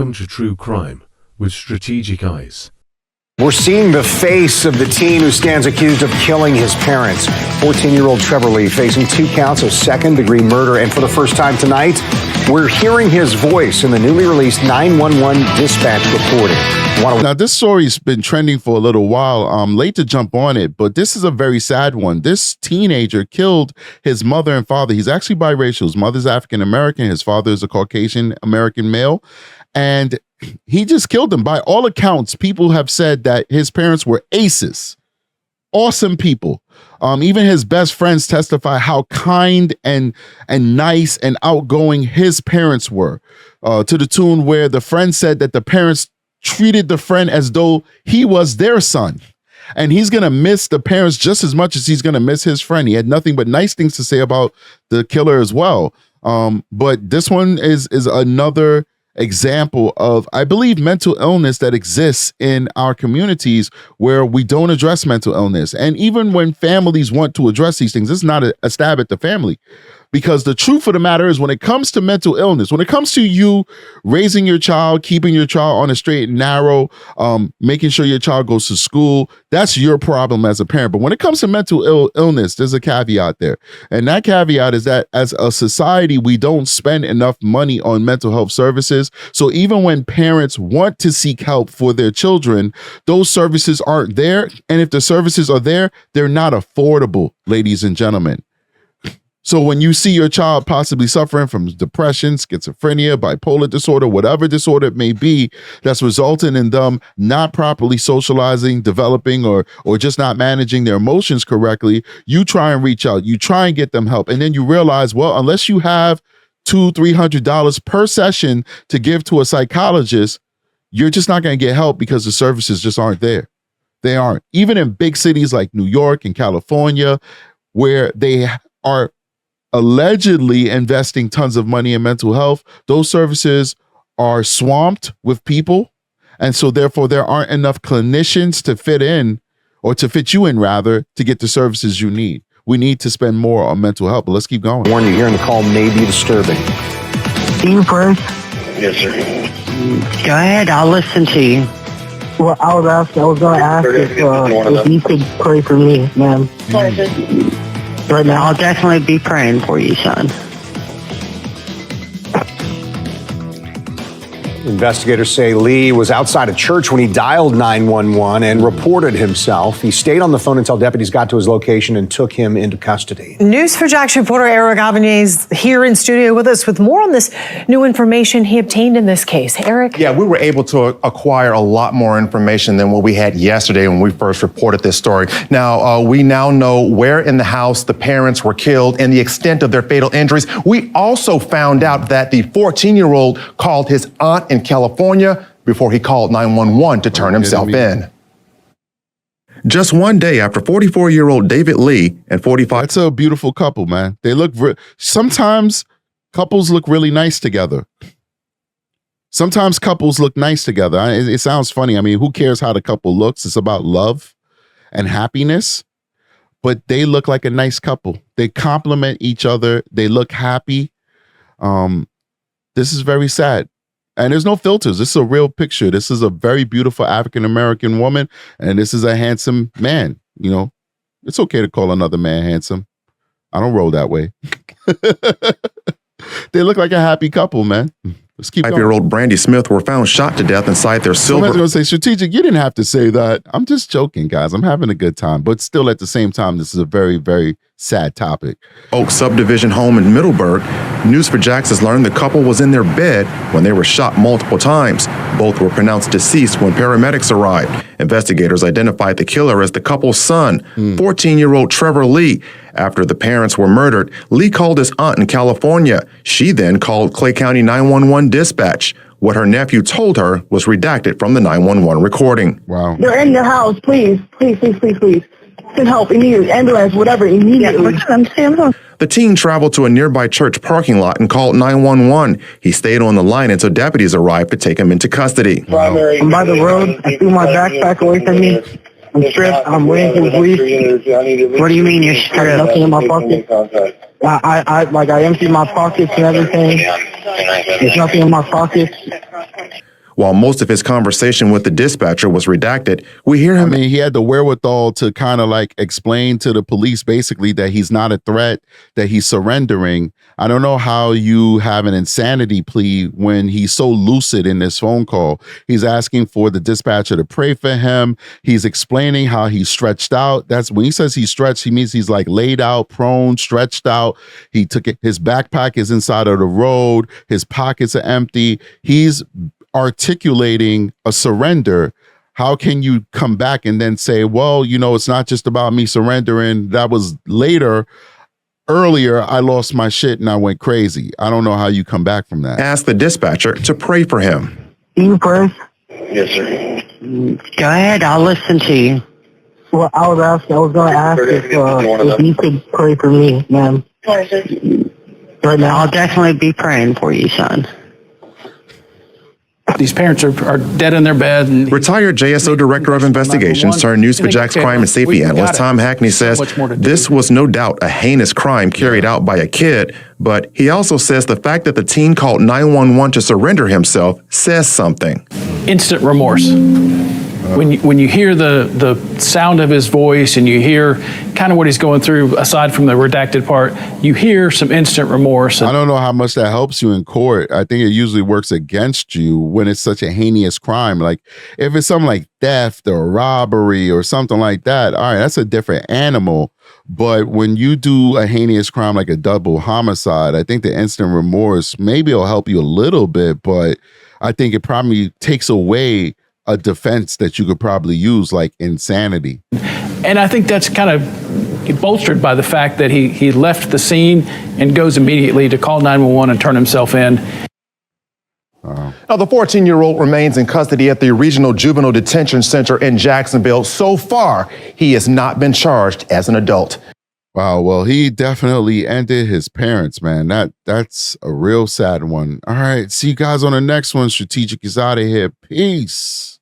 Welcome to True Crime with Strategic Eyes. We're seeing the face of the teen who stands accused of killing his parents. 14-year-old Trevor Lee facing 2 counts of second-degree murder. And for the first time tonight, we're hearing his voice in the newly released 911 dispatch recording. Now, this story's been trending for a little while. I'm late to jump on it, but this is a very sad one. This teenager killed his mother and father. He's actually biracial. His mother's African-American. His father is a Caucasian-American male. And he just killed them. By all accounts, people have said that his parents were aces, awesome people. Even his best friends testify how kind and nice and outgoing his parents were, to the tune where the friend said that the parents treated the friend as though he was their son. And he's going to miss the parents just as much as he's going to miss his friend. He had nothing but nice things to say about the killer as well. But this one is another example of, I believe, mental illness that exists in our communities where we don't address mental illness. And even when families want to address these things, it's not a stab at the family. Because the truth of the matter is, when it comes to mental illness, when it comes to you raising your child, keeping your child on a straight and narrow, making sure your child goes to school, that's your problem as a parent. But when it comes to mental illness, there's a caveat there. And that caveat is that as a society, we don't spend enough money on mental health services. So even when parents want to seek help for their children, those services aren't there. And if the services are there, they're not affordable, ladies and gentlemen. So when you see your child possibly suffering from depression, schizophrenia, bipolar disorder, whatever disorder it may be, that's resulting in them not properly socializing, developing, or just not managing their emotions correctly, you try and reach out, you try and get them help. And then you realize, well, unless you have $200-$300 per session to give to a psychologist, you're just not going to get help because the services just aren't there. They aren't. Even in big cities like New York and California, where they are allegedly investing tons of money in mental health, those services are swamped with people. And so therefore there aren't enough clinicians to fit in, or to fit you in rather, to get the services you need. We need to spend more on mental health, but let's keep going. Warn you, hearing the call may be disturbing. You first? Yes, sir. Go ahead, I'll listen to you. Well, I was going to ask if you could pray for me, ma'am. Right now, I'll definitely be praying for you, son. Investigators say Lee was outside a church when he dialed 911 and reported himself. He stayed on the phone until deputies got to his location and took him into custody. News4Jax reporter Eric Avenier's here in studio with us with more on this new information he obtained in this case. Eric? Yeah, we were able to acquire a lot more information than what we had yesterday when we first reported this story. Now, we now know where in the house the parents were killed and the extent of their fatal injuries. We also found out that the 14-year-old called his aunt in California before he called 911 to turn himself in. Just one day after 44-year-old David Lee and 45... That's a beautiful couple, man. They look... Sometimes couples look really nice together. Sometimes couples look nice together. It sounds funny. I mean, who cares how the couple looks? It's about love and happiness. But they look like a nice couple. They complement each other. They look happy. This is very sad. And there's no filters. This is a real picture. This is a very beautiful African-American woman, and this is a handsome man. You know, it's okay to call another man handsome. I don't roll that way. They look like a happy couple, man. Let's keep going. 5-year-old Brandy Smith were found shot to death inside their silver. Somebody's going to say, Strategic, you didn't have to say that. I'm just joking, guys. I'm having a good time. But still, at the same time, this is a very, very sad topic. Oak subdivision home in Middleburg. News4Jax has learned the couple was in their bed when they were shot multiple times. Both were pronounced deceased when paramedics arrived. Investigators identified the killer as the couple's son, 14-year-old Trevor Lee. After the parents were murdered, Lee called his aunt in California. She then called Clay County 911 dispatch. What her nephew told her was redacted from the 911 recording. Wow. They're in the house. Please, please, please, please, please. Send help immediately. Ambulance, whatever, immediately. The teen traveled to a nearby church parking lot and called 911. He stayed on the line until deputies arrived to take him into custody. I'm by the road. I threw my backpack away from me. I'm stripped. I'm waiting for police. What do you mean you're stripped? Nothing in my pocket. I emptied my pockets and everything. There's nothing in my pockets. While most of his conversation with the dispatcher was redacted, we hear him. I mean, he had the wherewithal to kind of like explain to the police basically that he's not a threat, that he's surrendering. I don't know how you have an insanity plea when he's so lucid in this phone call. He's asking for the dispatcher to pray for him. He's explaining how he's stretched out. That's when he says he's stretched, he means he's like laid out, prone, stretched out. He took it, his backpack is inside of the road, his pockets are empty. He's articulating a surrender. How can you come back and then say, well, you know, it's not just about me surrendering. That was later. Earlier, I lost my shit and I went crazy. I don't know how you come back from that. Asked the dispatcher to pray for him. You pray? Yes, sir. Go ahead, I'll listen to you. Well, I was going to ask if you could pray for me, ma'am. Right now, I'll definitely be praying for you, son. These parents are dead in their bed. And Retired JSO Director of Investigations turned News for Jax crime and safety analyst Tom Hackney says this was no doubt a heinous crime carried out by a kid, but he also says the fact that the teen called 911 to surrender himself says something. instant remorse. When you hear the sound of his voice and you hear kind of what he's going through, aside from the redacted part, you hear some instant remorse. I don't know how much that helps you in court. I think it usually works against you when it's such a heinous crime. Like if it's something like theft or robbery or something like that, all right, that's a different animal. But when you do a heinous crime like a double homicide, I think the instant remorse, maybe it'll help you a little bit, but I think it probably takes away a defense that you could probably use, like insanity. And I think that's kind of bolstered by the fact that he left the scene and goes immediately to call 911 and turn himself in. Now, the 14-year-old remains in custody at the Regional Juvenile Detention Center in Jacksonville. So far, he has not been charged as an adult. Wow, well, he definitely ended his parents, man. That's a real sad one. All right, see you guys on the next one. Strategic is out of here. Peace.